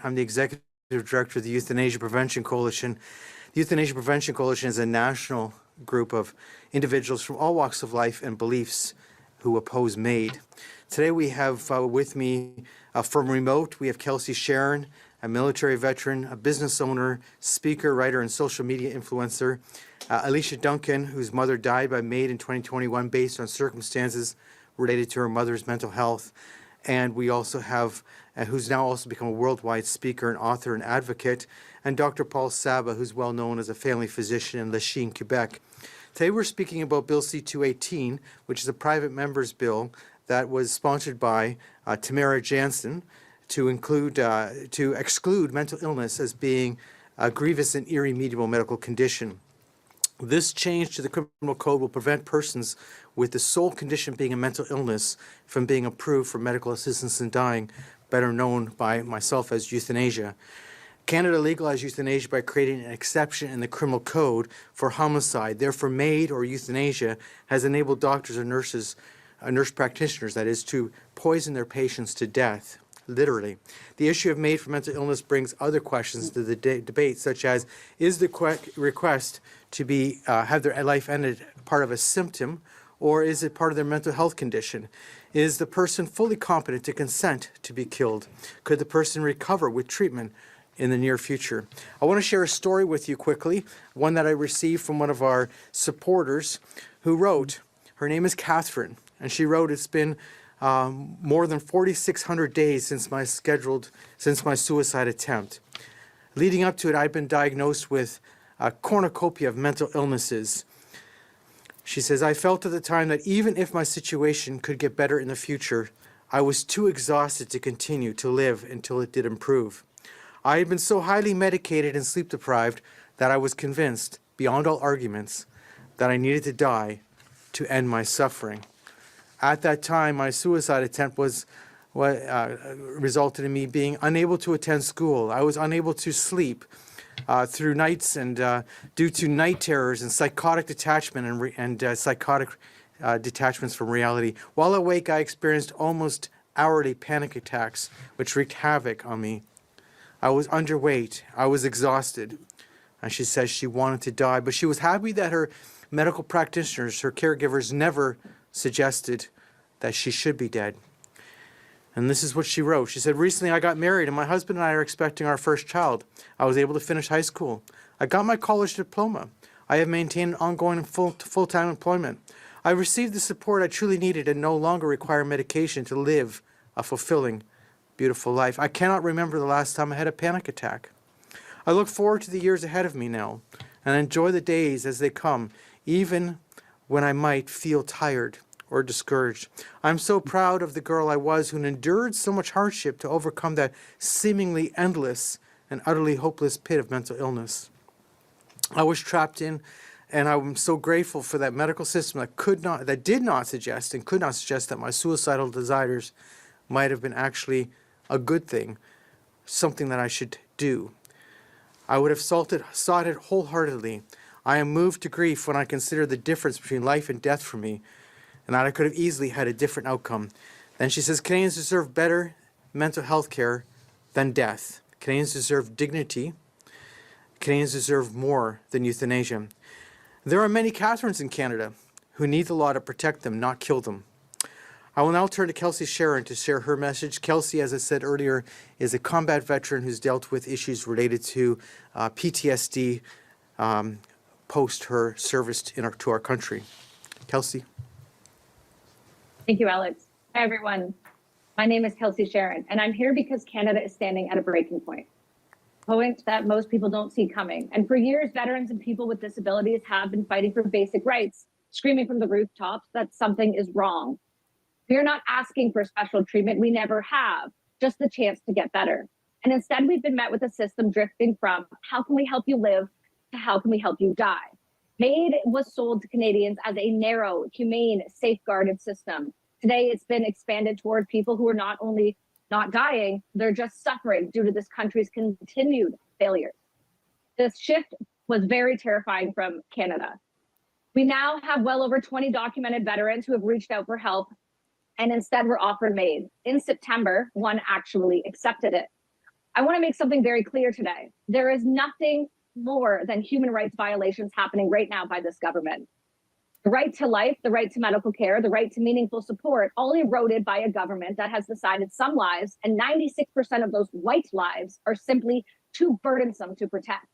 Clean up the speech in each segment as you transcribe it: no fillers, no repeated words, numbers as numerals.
I'm the Executive Director of the Euthanasia Prevention Coalition. The Euthanasia Prevention Coalition is a national group of individuals from all walks of life and beliefs who oppose MAiD. Today we have with me from remote, we have Kelsey Sharon, a military veteran, a business owner, speaker, writer, and social media influencer. Alicia Duncan, whose mother died by MAiD in 2021 based on circumstances related to her mother's mental health. And we also have, who's now also become a worldwide speaker and author and advocate, and Dr. Paul Saba, who's well known as a family physician in Lachine, Quebec. Today we're speaking about Bill C-218, which is a private member's bill that was sponsored by Tamara Jansen to exclude mental illness as being a grievous and irremediable medical condition. This change to the criminal code will prevent persons with the sole condition being a mental illness from being approved for medical assistance in dying, better known by myself as euthanasia. Canada legalized euthanasia by creating an exception in the criminal code for homicide. Therefore, MAiD, or euthanasia, has enabled doctors and nurses, nurse practitioners, that is, to poison their patients to death. Literally. The issue of MAiD for mental illness brings other questions to the debate, such as, is the request to be have their life ended part of a symptom, or is it part of their mental health condition? Is the person fully competent to consent to be killed? Could the person recover with treatment in the near future? I want to share a story with you quickly, one that I received from one of our supporters who wrote. Her name is Catherine, and she wrote, it's been more than 4,600 days since my suicide attempt. Leading up to it, I'd been diagnosed with a cornucopia of mental illnesses. She says, I felt at the time that even if my situation could get better in the future, I was too exhausted to continue to live until it did improve. I had been so highly medicated and sleep deprived that I was convinced, beyond all arguments, that I needed to die to end my suffering. At that time, my suicide attempt was what resulted in me being unable to attend school. I was unable to sleep through nights, and due to night terrors and psychotic detachment and psychotic detachments from reality. While awake, I experienced almost hourly panic attacks, which wreaked havoc on me. I was underweight. I was exhausted. And she says she wanted to die, but she was happy that her medical practitioners, her caregivers, never suggested that she should be dead. And this is what she wrote. She said, recently I got married and my husband and I are expecting our first child. I was able to finish high school. I got my college diploma. I have maintained ongoing full-time employment. I received the support I truly needed and no longer require medication to live a fulfilling, beautiful life. I cannot remember the last time I had a panic attack. I look forward to the years ahead of me now and enjoy the days as they come, even when I might feel tired or discouraged. I'm so proud of the girl I was who endured so much hardship to overcome that seemingly endless and utterly hopeless pit of mental illness I was trapped in, and I'm so grateful for that medical system that did not suggest and could not suggest that my suicidal desires might have been actually a good thing, something that I should do. I would have sought it wholeheartedly. I am moved to grief when I consider the difference between life and death for me, and that I could have easily had a different outcome. Then she says, Canadians deserve better mental health care than death. Canadians deserve dignity. Canadians deserve more than euthanasia. There are many Catherines in Canada who need the law to protect them, not kill them. I will now turn to Kelsey Sharon to share her message. Kelsey, as I said earlier, is a combat veteran who's dealt with issues related to PTSD post her service to our country. Kelsey. Thank you, Alex. Hi, everyone. My name is Kelsey Sharon, and I'm here because Canada is standing at a breaking point that most people don't see coming. And for years, veterans and people with disabilities have been fighting for basic rights, screaming from the rooftops that something is wrong. We are not asking for special treatment. We never have, just the chance to get better. And instead, we've been met with a system drifting from how can we help you live to how can we help you die. MAiD was sold to Canadians as a narrow, humane, safeguarded system. Today, it's been expanded toward people who are not only not dying, they're just suffering due to this country's continued failures. This shift was very terrifying from Canada. We now have well over 20 documented veterans who have reached out for help and instead were offered MAiD. In September, one actually accepted it. I want to make something very clear today. There is nothing more than human rights violations happening right now by this government. The right to life, the right to medical care, the right to meaningful support, all eroded by a government that has decided some lives, and 96% of those white lives, are simply too burdensome to protect.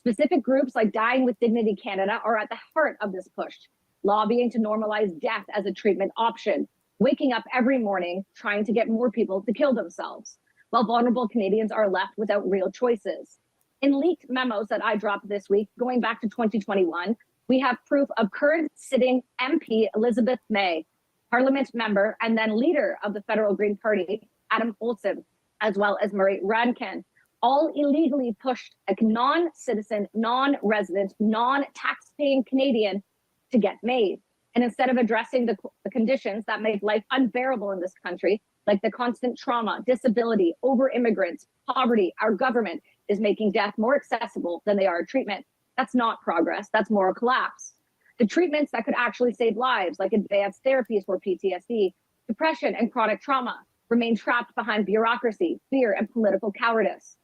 Specific groups like Dying with Dignity Canada are at the heart of this push, lobbying to normalize death as a treatment option, waking up every morning trying to get more people to kill themselves, while vulnerable Canadians are left without real choices. In leaked memos that I dropped this week, going back to 2021, we have proof of current sitting MP Elizabeth May, Parliament member and then leader of the Federal Green Party, Adam Olsen, as well as Murray Rankin, all illegally pushed a non-citizen, non-resident, non-tax-paying Canadian to get MAiD. And instead of addressing the conditions that make life unbearable in this country, like the constant trauma, disability, over-immigrants, poverty, our government is making death more accessible than they are treatment. That's not progress, that's moral collapse. The treatments that could actually save lives, like advanced therapies for PTSD, depression, and chronic trauma, remain trapped behind bureaucracy, fear, and political cowardice.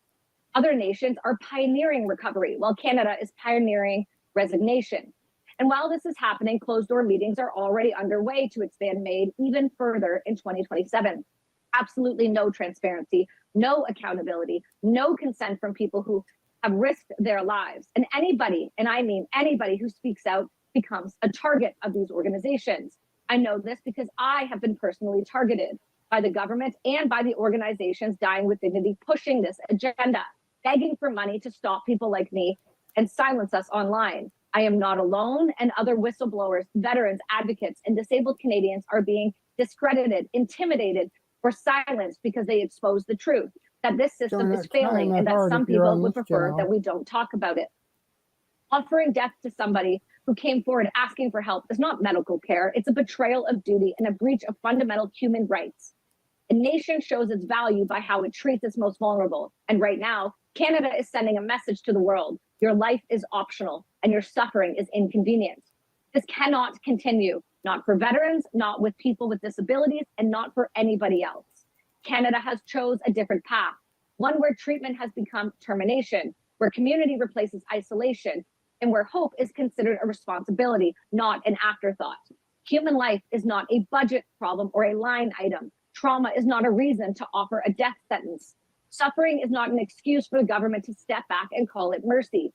Other nations are pioneering recovery, while Canada is pioneering resignation. And while this is happening, closed-door meetings are already underway to expand MAiD even further in 2027. Absolutely no transparency, no accountability, no consent from people who have risked their lives. And anybody, and I mean anybody, who speaks out becomes a target of these organizations. I know this because I have been personally targeted by the government and by the organizations Dying with Dignity pushing this agenda, begging for money to stop people like me and silence us online. I am not alone, and other whistleblowers, veterans, advocates, and disabled Canadians are being discredited, intimidated, or silenced because they expose the truth, that this system is failing and that some people would prefer that we don't talk about it. Offering death to somebody who came forward asking for help is not medical care. It's a betrayal of duty and a breach of fundamental human rights. A nation shows its value by how it treats its most vulnerable. And right now, Canada is sending a message to the world. Your life is optional and your suffering is inconvenient. This cannot continue, not for veterans, not with people with disabilities, and not for anybody else. Canada has chose a different path, one where treatment has become termination, where community replaces isolation, and where hope is considered a responsibility, not an afterthought. Human life is not a budget problem or a line item. Trauma is not a reason to offer a death sentence. Suffering is not an excuse for the government to step back and call it mercy.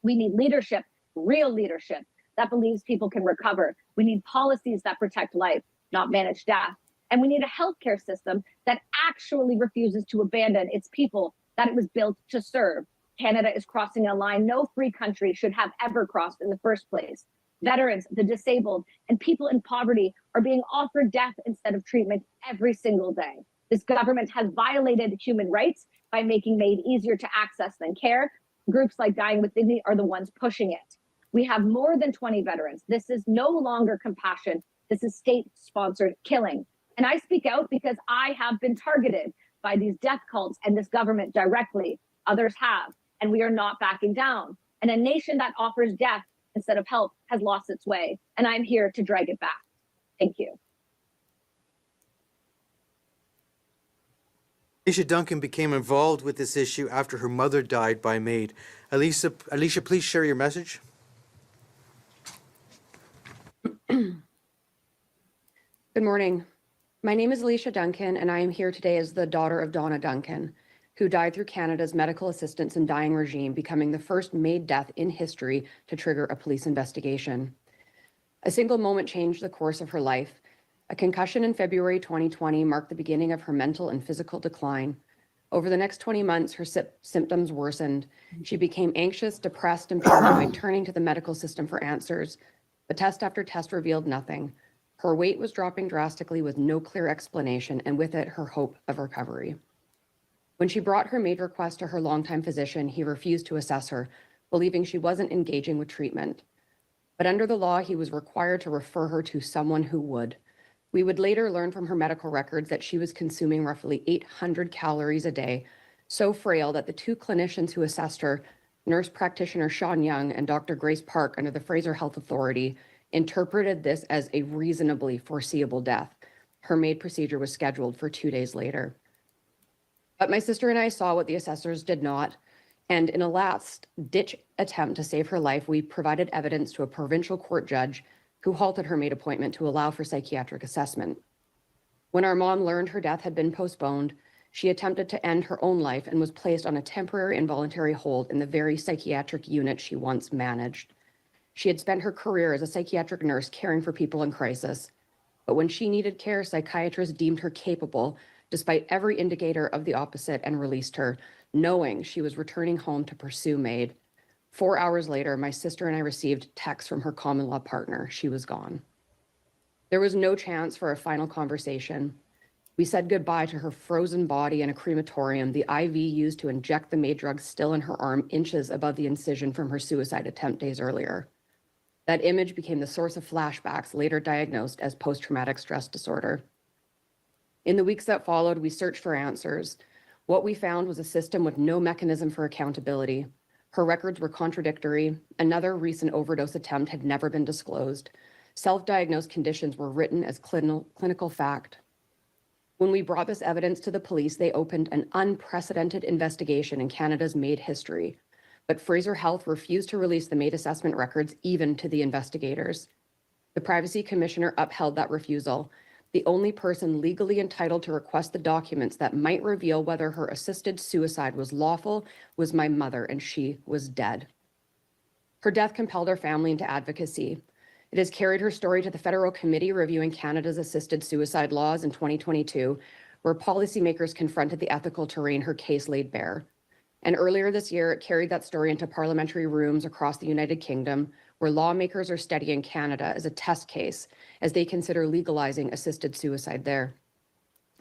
We need leadership, real leadership, that believes people can recover. We need policies that protect life, not manage death. And we need a healthcare system that actually refuses to abandon its people that it was built to serve. Canada is crossing a line no free country should have ever crossed in the first place. Veterans, the disabled, and people in poverty are being offered death instead of treatment every single day. This government has violated human rights by making MAiD easier to access than care. Groups like Dying with Dignity are the ones pushing it. We have more than 20 veterans. This is no longer compassion. This is state-sponsored killing. And I speak out because I have been targeted by these death cults and this government directly. Others have, and we are not backing down. And a nation that offers death instead of help has lost its way. And I'm here to drag it back. Thank you. Alicia Duncan became involved with this issue after her mother died by MAiD. Alicia, please share your message. Good morning. My name is Alicia Duncan, and I am here today as the daughter of Donna Duncan, who died through Canada's medical assistance and dying regime, becoming the first MAiD death in history to trigger a police investigation. A single moment changed the course of her life. A concussion in February 2020 marked the beginning of her mental and physical decline. Over the next 20 months, her symptoms worsened. She became anxious, depressed, and paranoid, turning to the medical system for answers. But test after test revealed nothing. Her weight was dropping drastically with no clear explanation, and with it, her hope of recovery. When she brought her MAiD request to her longtime physician, he refused to assess her, believing she wasn't engaging with treatment. But under the law, he was required to refer her to someone who would. We would later learn from her medical records that she was consuming roughly 800 calories a day, so frail that the two clinicians who assessed her, nurse practitioner Sean Young and Dr. Grace Park under the Fraser Health Authority, interpreted this as a reasonably foreseeable death. Her MAiD procedure was scheduled for 2 days later. But my sister and I saw what the assessors did not, and in a last-ditch attempt to save her life, we provided evidence to a provincial court judge who halted her MAiD appointment to allow for psychiatric assessment. When our mom learned her death had been postponed, she attempted to end her own life and was placed on a temporary involuntary hold in the very psychiatric unit she once managed. She had spent her career as a psychiatric nurse caring for people in crisis, but when she needed care, psychiatrists deemed her capable, despite every indicator of the opposite, and released her, knowing she was returning home to pursue MAiD. 4 hours later, my sister and I received texts from her common law partner. She was gone. There was no chance for a final conversation. We said goodbye to her frozen body in a crematorium, the IV used to inject the MAiD drug still in her arm, inches above the incision from her suicide attempt days earlier. That image became the source of flashbacks, later diagnosed as post-traumatic stress disorder. In the weeks that followed, we searched for answers. What we found was a system with no mechanism for accountability. Her records were contradictory. Another recent overdose attempt had never been disclosed. Self-diagnosed conditions were written as clinical fact. When we brought this evidence to the police, they opened an unprecedented investigation in Canada's MAiD history. But Fraser Health refused to release the MAiD assessment records even to the investigators. The Privacy Commissioner upheld that refusal. The only person legally entitled to request the documents that might reveal whether her assisted suicide was lawful was my mother, and she was dead. Her death compelled her family into advocacy. It has carried her story to the Federal Committee reviewing Canada's assisted suicide laws in 2022, where policymakers confronted the ethical terrain her case laid bare. And earlier this year, it carried that story into parliamentary rooms across the United Kingdom, where lawmakers are studying Canada as a test case as they consider legalizing assisted suicide there.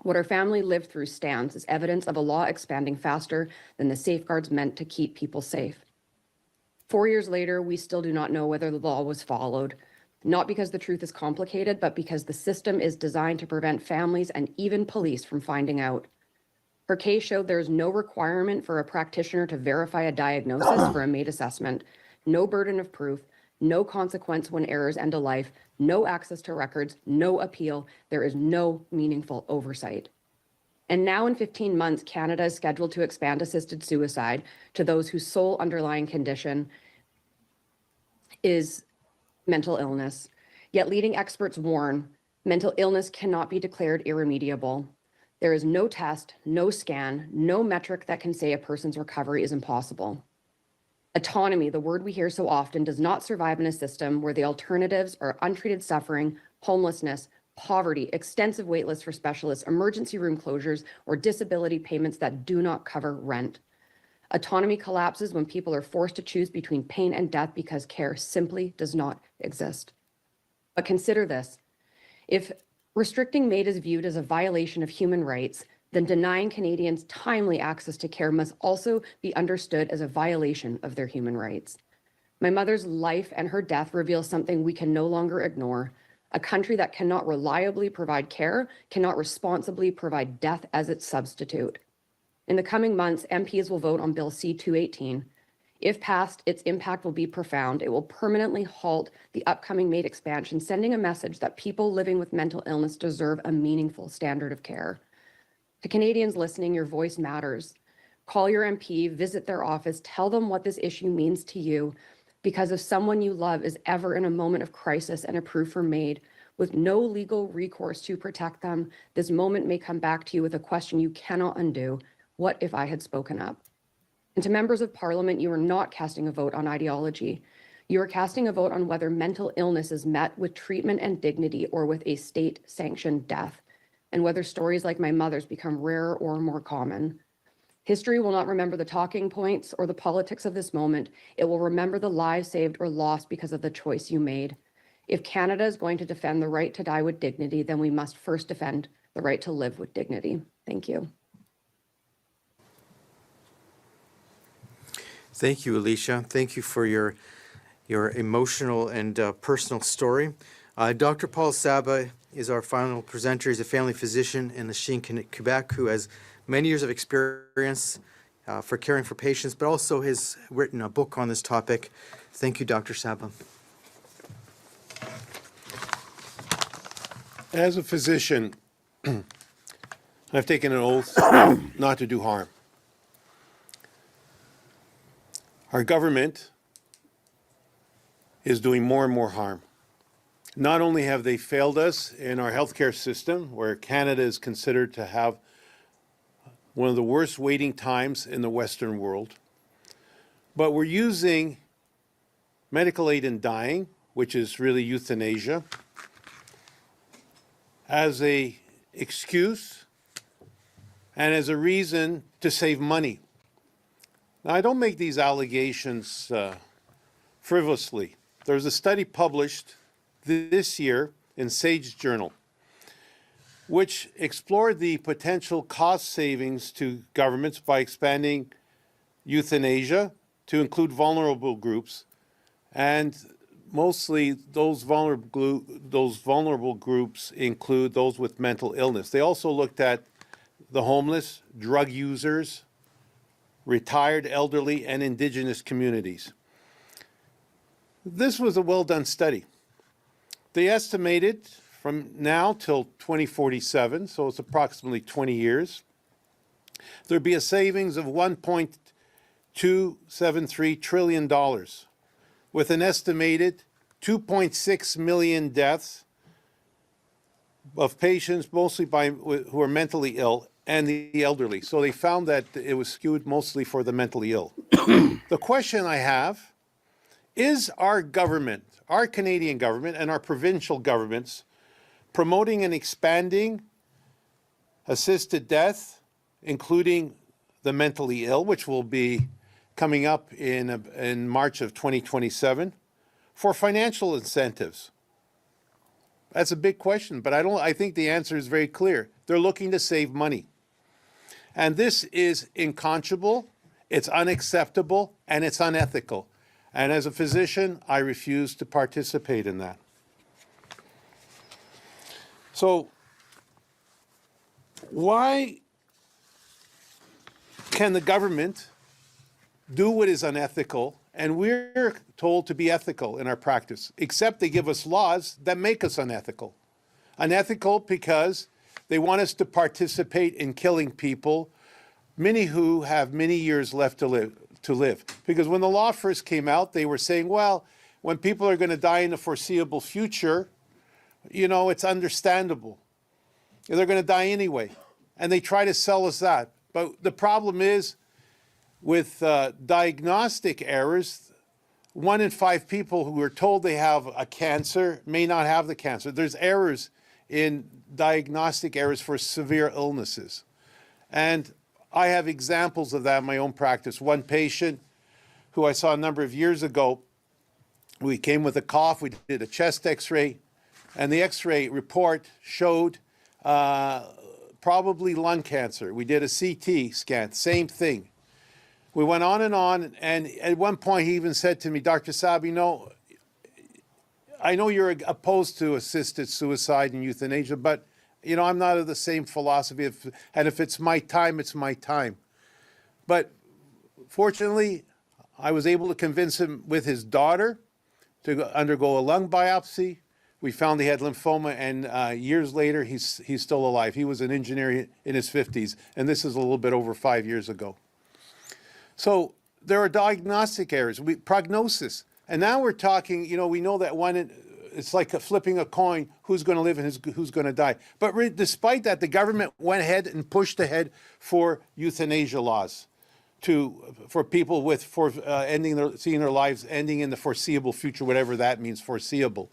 What our family lived through stands as evidence of a law expanding faster than the safeguards meant to keep people safe. 4 years later, we still do not know whether the law was followed, not because the truth is complicated, but because the system is designed to prevent families and even police from finding out. Her case showed there is no requirement for a practitioner to verify a diagnosis for a MAiD assessment, no burden of proof, no consequence when errors end a life, no access to records, no appeal. There is no meaningful oversight. And now in 15 months, Canada is scheduled to expand assisted suicide to those whose sole underlying condition is mental illness. Yet leading experts warn mental illness cannot be declared irremediable. There is no test, no scan, no metric that can say a person's recovery is impossible. Autonomy, the word we hear so often, does not survive in a system where the alternatives are untreated suffering, homelessness, poverty, extensive waitlists for specialists, emergency room closures, or disability payments that do not cover rent. Autonomy collapses when people are forced to choose between pain and death because care simply does not exist. But consider this. If restricting MAiD is viewed as a violation of human rights, then denying Canadians timely access to care must also be understood as a violation of their human rights. My mother's life and her death reveal something we can no longer ignore. A country that cannot reliably provide care cannot responsibly provide death as its substitute. In the coming months, MPs will vote on Bill C-218. If passed, its impact will be profound. It will permanently halt the upcoming MAiD expansion, sending a message that people living with mental illness deserve a meaningful standard of care. To Canadians listening, your voice matters. Call your MP, visit their office, tell them what this issue means to you, because if someone you love is ever in a moment of crisis and approved for MAiD, with no legal recourse to protect them, this moment may come back to you with a question you cannot undo. What if I had spoken up? And to members of Parliament, you are not casting a vote on ideology. You are casting a vote on whether mental illness is met with treatment and dignity or with a state-sanctioned death, and whether stories like my mother's become rarer or more common. History will not remember the talking points or the politics of this moment. It will remember the lives saved or lost because of the choice you made. If Canada is going to defend the right to die with dignity, then we must first defend the right to live with dignity. Thank you. Thank you, Alicia. Thank you for your emotional and personal story. Dr. Paul Saba is our final presenter. He's a family physician in Lachine, Quebec, who has many years of experience for caring for patients, but also has written a book on this topic. Thank you, Dr. Saba. As a physician, I I've taken an oath not to do harm. Our government is doing more and more harm. Not only have they failed us in our healthcare system, where Canada is considered to have one of the worst waiting times in the Western world, but we're using medical aid in dying, which is really euthanasia, as an excuse and as a reason to save money. Now, I don't make these allegations frivolously. There's a study published this year in Sage Journal, which explored the potential cost savings to governments by expanding euthanasia to include vulnerable groups, and mostly those vulnerable groups include those with mental illness. They also looked at the homeless, drug users, retired elderly, and Indigenous communities. This was a well-done study. They estimated from now till 2047, so it's approximately 20 years, there'd be a savings of $1.273 trillion, with an estimated 2.6 million deaths of patients, mostly who are mentally ill, and the elderly. So they found that it was skewed mostly for the mentally ill. The question I have is, our government, our Canadian government and our provincial governments, promoting and expanding assisted death, including the mentally ill, which will be coming up in March of 2027, for financial incentives? That's a big question, but I think the answer is very clear. They're looking to save money. And this is unconscionable, it's unacceptable, and it's unethical. And as a physician, I refuse to participate in that. So, why can the government do what is unethical, and we're told to be ethical in our practice, except they give us laws that make us unethical? Unethical because they want us to participate in killing people, many who have many years left to live. Because when the law first came out, they were saying, well, when people are going to die in the foreseeable future, you know, it's understandable. They're going to die anyway. And they try to sell us that. But the problem is, with diagnostic errors, 1 in 5 people who are told they have a cancer may not have the cancer. There's errors in diagnostic errors for severe illnesses. And I have examples of that in my own practice. One patient who I saw a number of years ago, we came with a cough, we did a chest x-ray, and the x-ray report showed probably lung cancer. We did a CT scan, same thing. We went on, and at one point he even said to me, Dr. Saab, you know, I know you're opposed to assisted suicide and euthanasia, but you know, I'm not of the same philosophy, and if it's my time, it's my time. But fortunately, I was able to convince him with his daughter to undergo a lung biopsy. We found he had lymphoma, and years later, he's still alive. He was an engineer in his 50s, and this is a little bit over 5 years ago. So there are diagnostic errors, prognosis. And now we're talking, you know, we know that it's like flipping a coin, who's going to live and who's going to die. But despite that, the government went ahead and pushed ahead for euthanasia laws for people seeing their lives ending in the foreseeable future, whatever that means, foreseeable.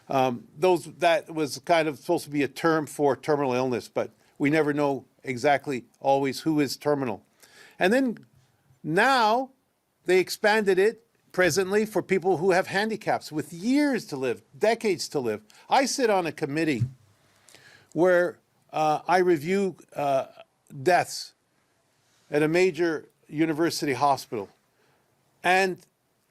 That was kind of supposed to be a term for terminal illness, but we never know exactly always who is terminal. And then now they expanded it presently for people who have handicaps with years to live, decades to live. I sit on a committee where I review deaths at a major university hospital. And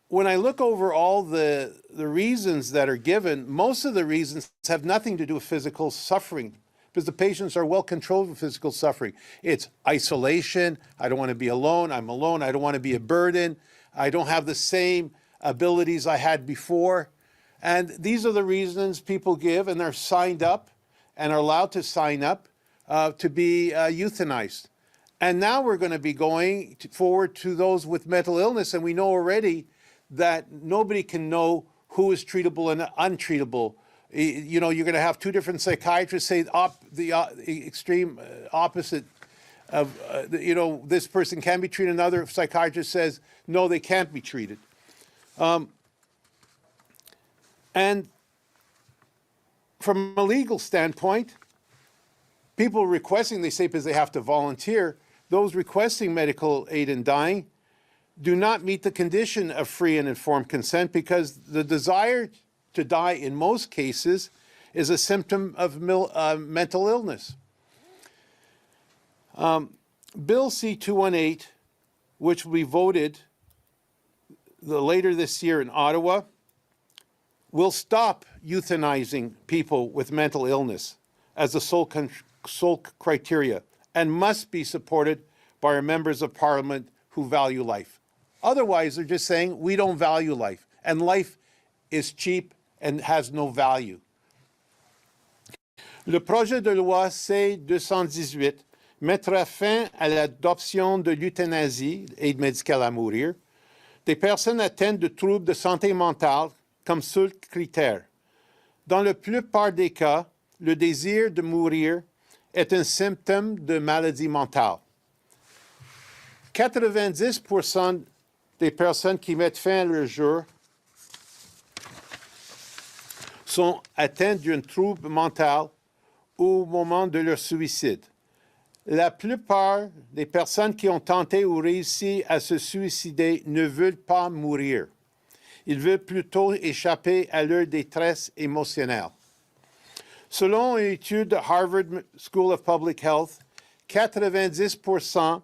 when I look over all the reasons that are given, most of the reasons have nothing to do with physical suffering, because the patients are well controlled with physical suffering. It's isolation. I don't want to be alone. I'm alone. I don't want to be a burden. I don't have the same abilities I had before. And these are the reasons people give, and they're signed up and are allowed to sign up to be euthanized. And now we're going to be going forward to those with mental illness, and we know already that nobody can know who is treatable and untreatable. You know, you're going to have two different psychiatrists say the extreme opposite of, you know, this person can be treated. Another psychiatrist says, no, they can't be treated. And from a legal standpoint, people requesting, they say because they have to volunteer, those requesting medical aid in dying do not meet the condition of free and informed consent because the desire to die in most cases is a symptom of mental illness. Bill C-218, which will be voted later this year in Ottawa, will stop euthanizing people with mental illness as the sole criteria and must be supported by our members of parliament who value life. Otherwise, they're just saying, we don't value life, and life is cheap and has no value. Le projet de loi C-218 mettra fin à l'adoption de l'euthanasie, aide médicale à mourir, des personnes atteintes de troubles de santé mentale comme seul critère. Dans la plupart des cas, le désir de mourir est un symptôme de maladie mentale. 90% des personnes qui mettent fin à leur jour sont atteintes d'un trouble mental au moment de leur suicide. La plupart des personnes qui ont tenté ou réussi à se suicider ne veulent pas mourir. Ils veulent plutôt échapper à leur détresse émotionnelle. Selon une étude de Harvard School of Public Health, 90%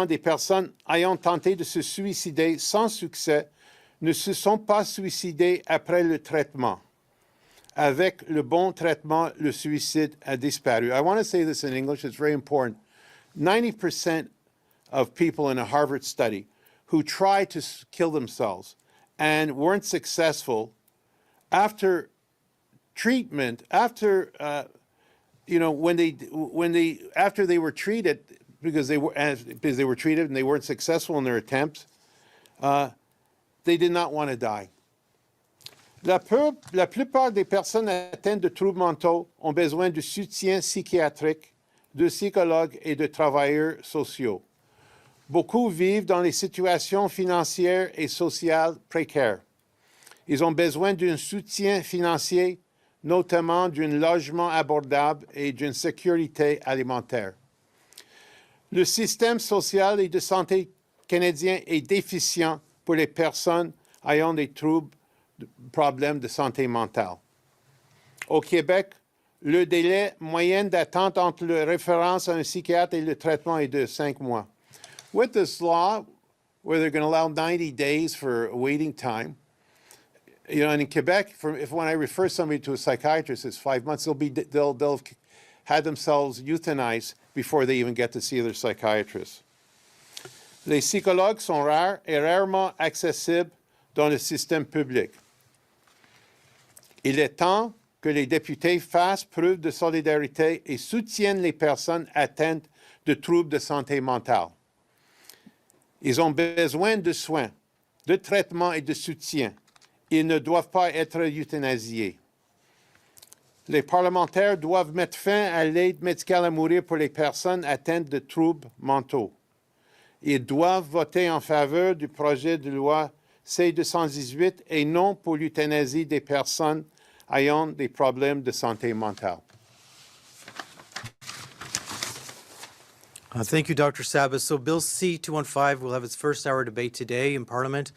des personnes ayant tenté de se suicider sans succès ne se sont pas suicidées après le traitement. Avec le bon traitement, le suicide a disparu. I want to say this in English, it's very important. 90% of people in a Harvard study who tried to kill themselves and weren't successful after treatment, after after they were treated because they were treated and they weren't successful in their attempts, they did not want to die. La plupart des personnes atteintes de troubles mentaux ont besoin de soutien psychiatrique, de psychologues et de travailleurs sociaux. Beaucoup vivent dans des situations financières et sociales précaires. Ils ont besoin d'un soutien financier, notamment d'un logement abordable et d'une sécurité alimentaire. Le système social et de santé canadien est déficient pour les personnes ayant des problèmes de santé mentale. Au Québec, le délai moyen d'attente entre la référence à un psychiatre et le traitement est de 5 mois. With this law, where they're going to allow 90 days for a waiting time, you know, and in Quebec, when I refer somebody to a psychiatrist, it's 5 months. They'll have had themselves euthanized before they even get to see their psychiatrist. Les psychologues sont rares et rarement accessibles dans le système public. Il est temps que les députés fassent preuve de solidarité et soutiennent les personnes atteintes de troubles de santé mentale. Ils ont besoin de soins, de traitement et de soutien. Ils ne doivent pas être euthanasiés. Les parlementaires doivent mettre fin à l'aide médicale à mourir pour les personnes atteintes de troubles mentaux. Ils doivent voter en faveur du projet de loi C-218 et non pour l'euthanasie des personnes ayant des problèmes de santé mentale. Thank you, Dr. Sabas. So Bill C-215 will have its first hour debate today in Parliament.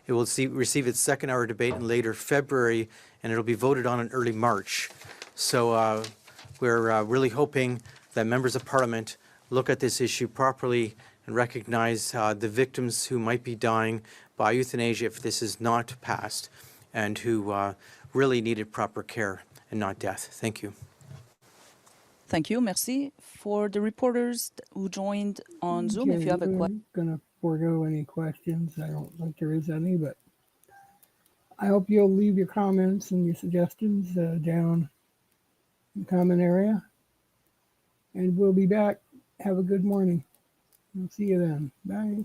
It will receive its second hour debate in later February, and it'll be voted on in early March. So we're really hoping that members of Parliament look at this issue properly and recognize the victims who might be dying by euthanasia if this is not passed, and who really needed proper care and not death. Thank you. Thank you. Merci. For the reporters who joined on Zoom, if you have a question. I'm going to forego any questions. I don't think there is any, but I hope you'll leave your comments and your suggestions down common area. And we'll be back. Have a good morning. We'll see you then. Bye.